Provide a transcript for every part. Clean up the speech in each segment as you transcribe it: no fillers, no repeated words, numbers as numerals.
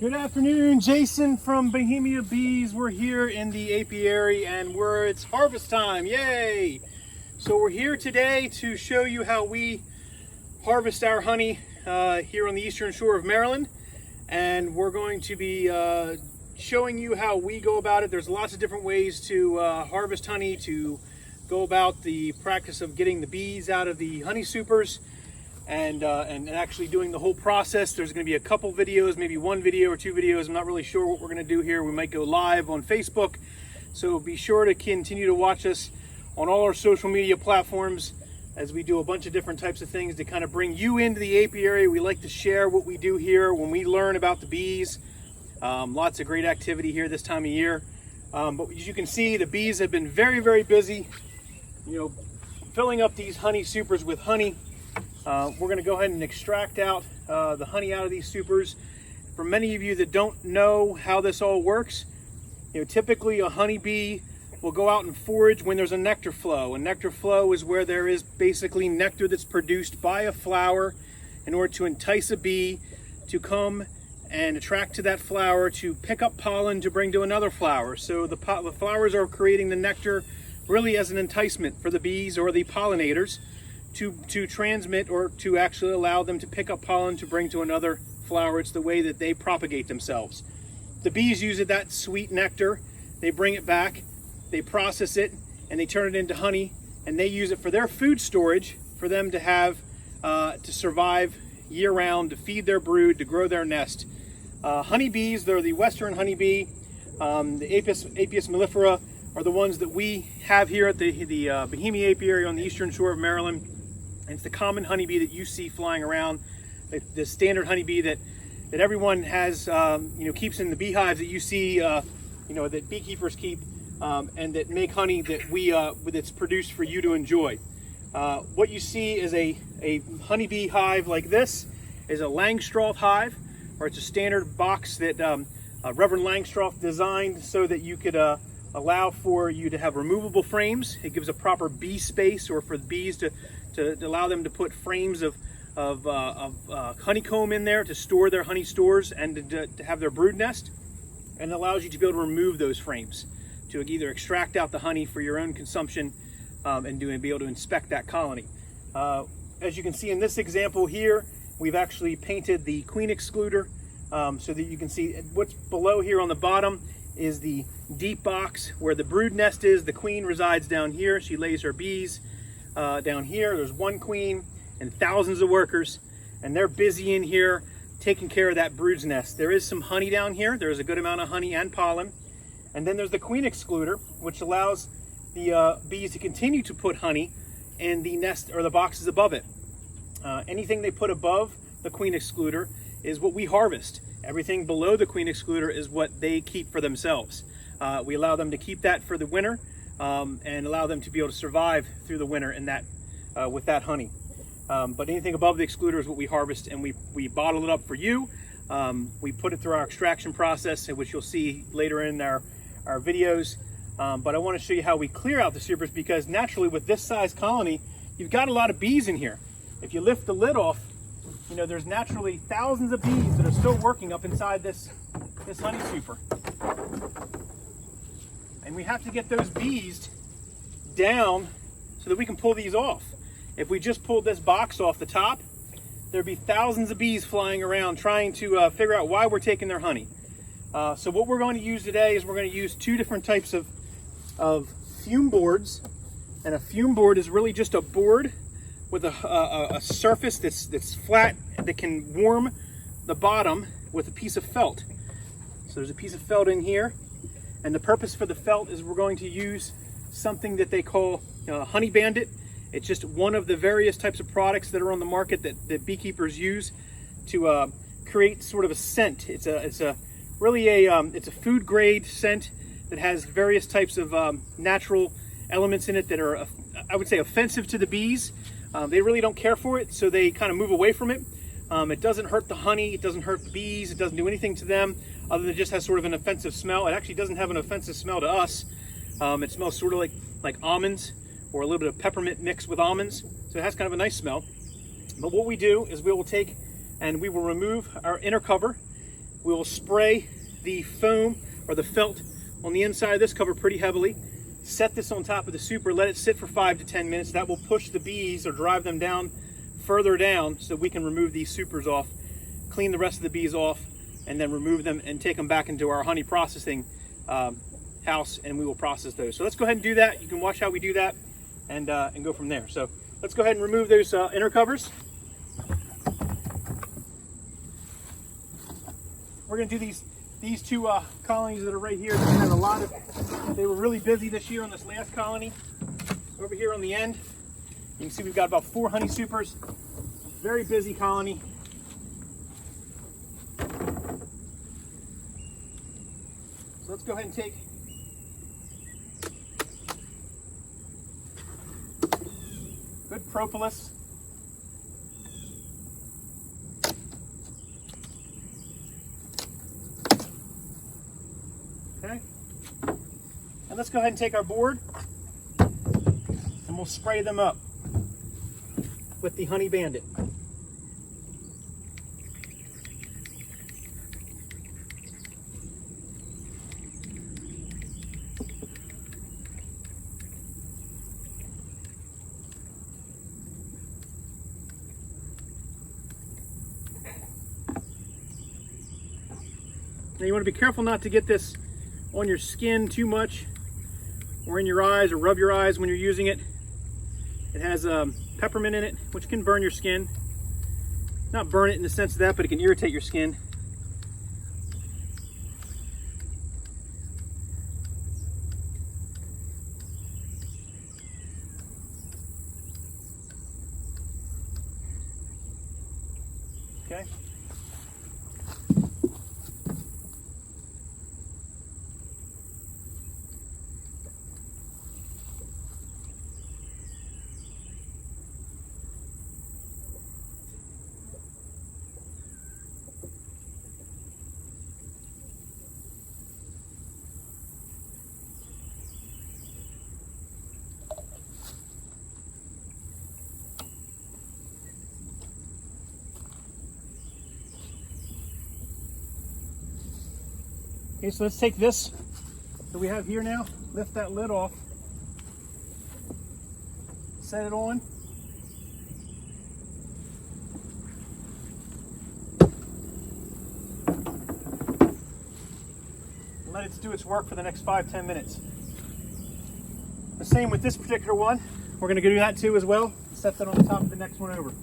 Good afternoon, Jason from Bohemia Bees. We're here in the apiary and it's harvest time, yay! So we're here today to show you how we harvest our honey here on the eastern shore of Maryland. And we're going to be showing you how we go about it. There's lots of different ways to harvest honey, to go about the practice of getting the bees out of the honey supers. And actually doing the whole process. There's going to be a couple videos, maybe one video or two videos. I'm not really sure what we're going to do here. We might go live on Facebook. So be sure to continue to watch us on all our social media platforms as we do a bunch of different types of things to kind of bring you into the apiary. We like to share what we do here when we learn about the bees. Lots of great activity here this time of year. But as you can see, the bees have been very, very busy, filling up these honey supers with honey. We're going to go ahead and extract out the honey out of these supers. For many of you that don't know how this all works, typically a honeybee will go out and forage when there's a nectar flow. A nectar flow is where there is basically nectar that's produced by a flower in order to entice a bee to come and attract to that flower to pick up pollen to bring to another flower. So the flowers are creating the nectar really as an enticement for the bees or the pollinators to transmit or to actually allow them to pick up pollen to bring to another flower. It's the way that they propagate themselves. The bees use that sweet nectar, they bring it back, they process it, and they turn it into honey, and they use it for their food storage, for them to have, to survive year-round, to feed their brood, to grow their nest. Honeybees, they're the western honeybee. The Apis mellifera are the ones that we have here at the Bohemia apiary on the eastern shore of Maryland. And it's the common honeybee that you see flying around, the standard honeybee that everyone has, keeps in the beehives that you see, that beekeepers keep, and that make honey that that's produced for you to enjoy. What you see is a honeybee hive like this is a Langstroth hive, or it's a standard box that Reverend Langstroth designed so that you could allow for you to have removable frames. It gives a proper bee space, or for the bees to allow them to put frames of honeycomb in there to store their honey stores and to have their brood nest, and it allows you to be able to remove those frames to either extract out the honey for your own consumption and be able to inspect that colony. As you can see in this example here, we've actually painted the queen excluder so that you can see what's below here on the bottom is the deep box where the brood nest is. The queen resides down here. She lays her bees down here. There's one queen and thousands of workers, and they're busy in here taking care of that brood's nest. There is some honey down here. There's a good amount of honey and pollen. And then there's the queen excluder, which allows the bees to continue to put honey in the nest or the boxes above it. Anything they put above the queen excluder is what we harvest. Everything below the queen excluder is what they keep for themselves. We allow them to keep that for the winter and allow them to be able to survive through the winter in that, with that honey. But anything above the excluder is what we harvest, and we bottle it up for you. We put it through our extraction process, which you'll see later in our videos. But I want to show you how we clear out the supers, because naturally with this size colony, you've got a lot of bees in here. If you lift the lid off, there's naturally thousands of bees that are still working up inside this honey super. And we have to get those bees down so that we can pull these off. If we just pulled this box off the top, there'd be thousands of bees flying around trying to figure out why we're taking their honey. So what we're going to use today is we're going to use two different types of fume boards. And a fume board is really just a board with a surface that's flat that can warm the bottom with a piece of felt. So there's a piece of felt in here, and the purpose for the felt is we're going to use something that they call Honey Bandit. It's just one of the various types of products that are on the market that beekeepers use to create sort of a scent. It's a food grade scent that has various types of natural elements in it that are, I would say, offensive to the bees. They really don't care for it, so they kind of move away from it. It doesn't hurt the honey, it doesn't hurt the bees, it doesn't do anything to them other than it just has sort of an offensive smell. It actually doesn't have an offensive smell to us. It smells sort of like almonds, or a little bit of peppermint mixed with almonds. So it has kind of a nice smell. But what we do is we will take and we will remove our inner cover. We will spray the foam or the felt on the inside of this cover pretty heavily. Set this on top of the super, let it sit for 5 to 10 minutes. That will push the bees or drive them down further down so we can remove these supers off, clean the rest of the bees off, and then remove them and take them back into our honey processing house, and we will process those. So let's go ahead and do that. You can watch how we do that and go from there. So let's go ahead and remove those inner covers. We're going to do these two colonies that are right here. They were really busy this year on this last colony. Over here on the end, you can see we've got about 4 honey supers. Very busy colony. So let's go ahead and take good propolis. Okay. And let's go ahead and take our board and we'll spray them up with the Honey Bandit. Now you want to be careful not to get this on your skin too much or in your eyes, or rub your eyes when you're using it. It has peppermint in it, which can burn your skin. Not burn it in the sense of that, but it can irritate your skin. Okay. Okay, so let's take this that we have here now, lift that lid off, set it on. Let it do its work for the next 5-10 minutes. The same with this particular one. We're going to do that too as well. Set that on the top of the next one over.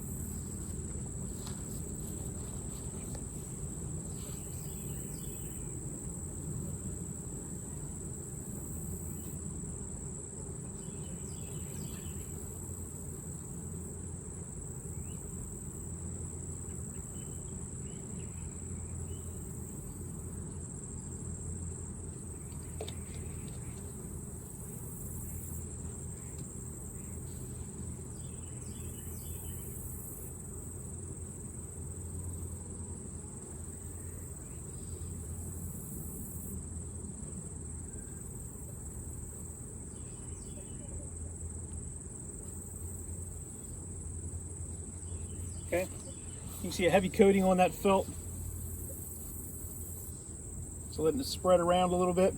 Okay, you can see a heavy coating on that felt. So letting it spread around a little bit.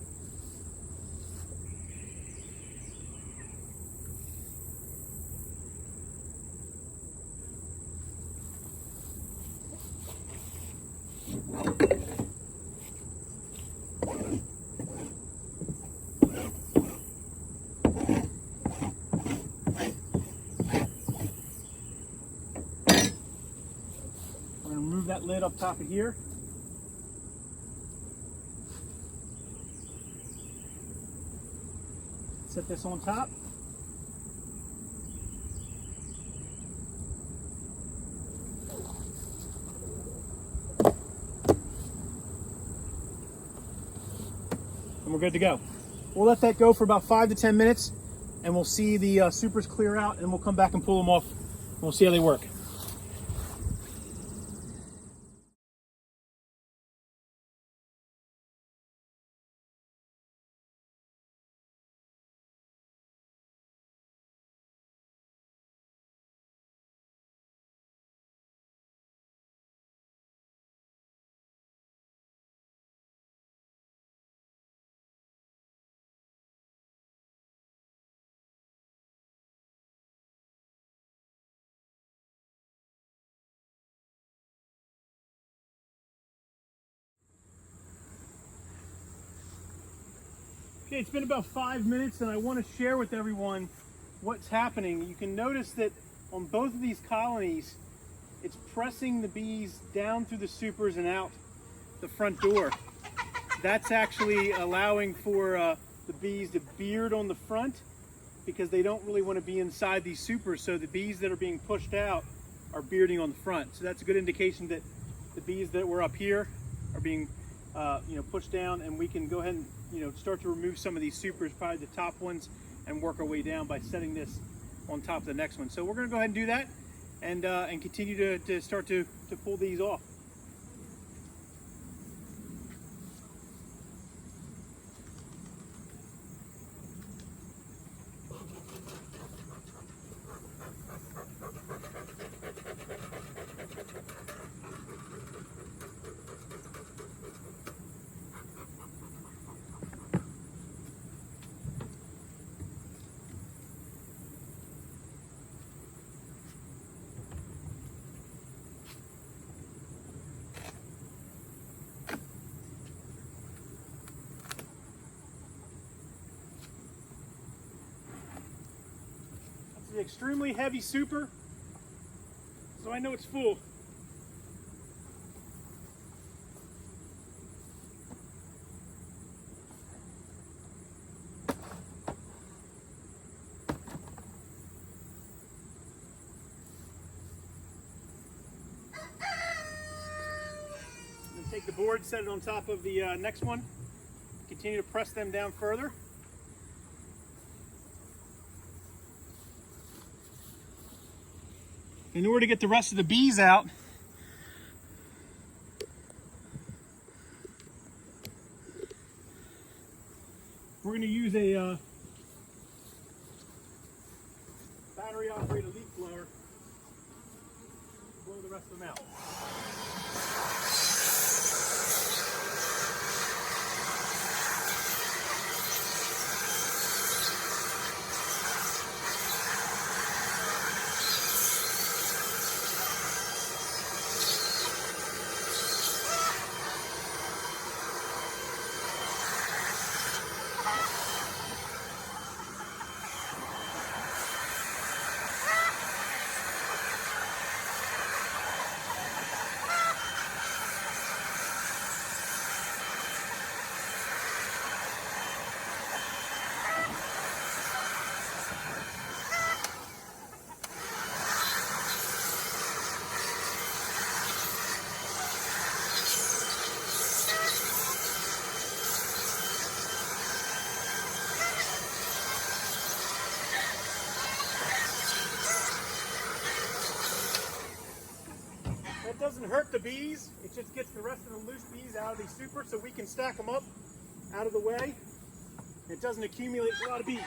Remove that lid up top of here. Set this on top. And we're good to go. We'll let that go for about 5 to 10 minutes and we'll see the supers clear out and we'll come back and pull them off and we'll see how they work. Okay, it's been about 5 minutes and I want to share with everyone what's happening. You can notice that on both of these colonies, it's pressing the bees down through the supers and out the front door. That's actually allowing for the bees to beard on the front because they don't really want to be inside these supers. So the bees that are being pushed out are bearding on the front. So that's a good indication that the bees that were up here are being pushed down, and we can go ahead and start to remove some of these supers, probably the top ones, and work our way down by setting this on top of the next one. So we're going to go ahead and do that and continue to start to pull these off. The extremely heavy super, so I know it's full. And take the board, set it on top of the next one. Continue to press them down further. In order to get the rest of the bees out, we're going to use a battery-operated leaf blower to blow the rest of them out. That doesn't hurt the bees, it just gets the rest of the loose bees out of these supers so we can stack them up out of the way. It doesn't accumulate a lot of bees.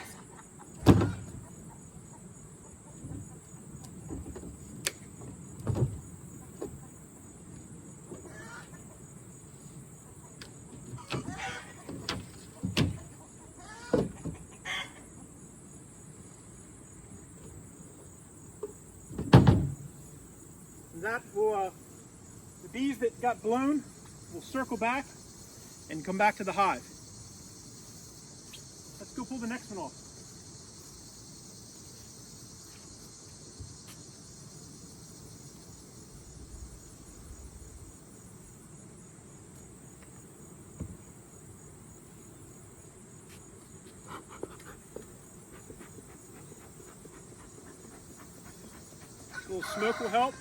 That will, the bees that got blown will circle back and come back to the hive. Let's go pull the next one off. A little smoke will help.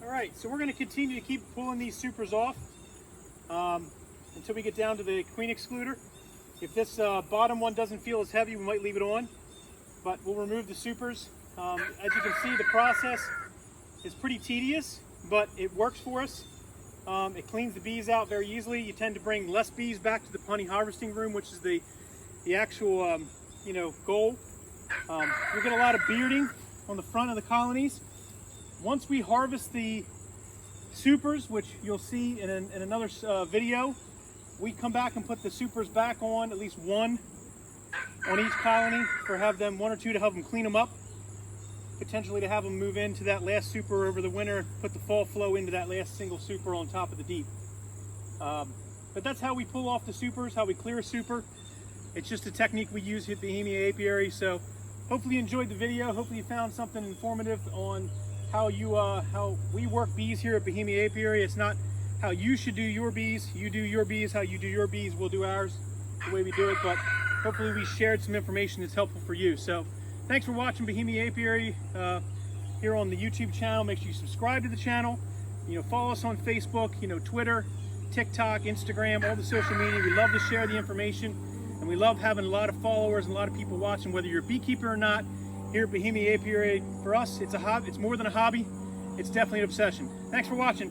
Alright, so we're going to continue to keep pulling these supers off until we get down to the queen excluder. If this bottom one doesn't feel as heavy, we might leave it on, but we'll remove the supers. As you can see, the process is pretty tedious, but it works for us. It cleans the bees out very easily. You tend to bring less bees back to the honey harvesting room, which is the actual goal. You'll get a lot of bearding on the front of the colonies. Once we harvest the supers, which you'll see in another video, we come back and put the supers back on, at least one on each colony, one or two to help them clean them up, potentially to have them move into that last super over the winter, put the fall flow into that last single super on top of the deep. But that's how we pull off the supers, how we clear a super. It's just a technique we use here at Bohemia Apiary. So hopefully you enjoyed the video. Hopefully you found something informative on how we work bees here at Bohemia Apiary. It's not how you should do your bees. You do your bees how you do your bees. We'll do ours the way we do it, but hopefully we shared some information that's helpful for you. So thanks for watching Bohemia Apiary here on the YouTube channel. Make sure you subscribe to the channel. Follow us on Facebook, Twitter, TikTok, Instagram, all the social media. We love to share the information, and we love having a lot of followers and a lot of people watching, whether you're a beekeeper or not. Here at Bohemia Apiary, for us, it's a hobby. It's more than a hobby. It's definitely an obsession. Thanks for watching.